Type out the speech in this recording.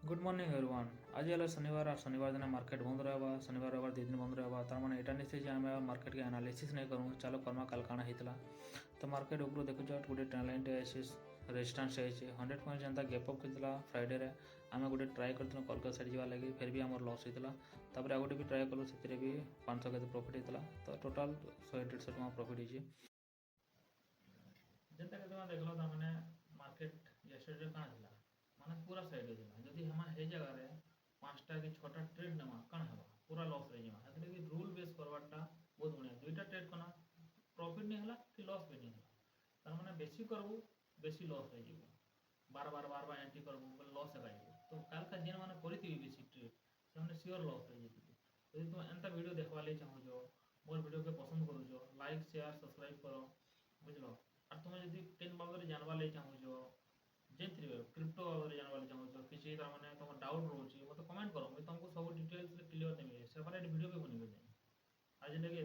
Good morning everyone. आज है शनिवार और शनिवार दिन मार्केट बंद रहा। शनिवार रविवार 2 दिन बंद रहा। तार मैंने यहाँ नहीं आम मार्केट के एनालिसिस नहीं करूँ। चलो करमा काल काण होता तो मार्केट ऊपर देखुच गोटे ट्रेंड लाइन रेजिस्टेंस है 100 पॉइंट जनता गैपअप करता फ्राइडे रे आम गोटे ट्राए कर कोलकाता साइड जावा लगे फिर भी आम लॉस होता। तापर आ गोटे भी ट्राए कलु से भी 500 के प्रॉफिट होता तो टोटाल 100-150 टका प्रॉफिट होती जनता के देख लो मैंने मार्केट यस्टरडे कहाँ था माने पूरा साइड होता जदि हम हे जगह रे 5टा कि 6टा ट्रेड नेमा कण हेबा पूरा लॉस रही जावा हेतले कि रूल बेस करवाटा बहुत बढ़िया 2टा ट्रेड कना प्रॉफिट नहीं हला कि लॉस भी नहीं हला तार माने बेसी करबो बेसी लॉस रही जीवो बार बार एंट्री करबो लॉस हेबा तो काल का जेन माने करिथि बेसी ट्रेड से माने श्योर लॉस रही जीवो यदि तुम एंता वीडियो देखवा ले चाहो मोर वीडियो के पसंद करूछो लाइक शेयर सब्सक्राइब करो बुझलो और तुम यदि केन बाबरे जानवा ले चाहो जेनथि क्रिप्टो बाबरे जानवा ले चाहो किसी तार माने तुम डाउट रोची मते कमेंट करो मैं तुमको सब डिटेल्स क्लियर देबे सेपरेट वीडियो भी बनेबे आज लगे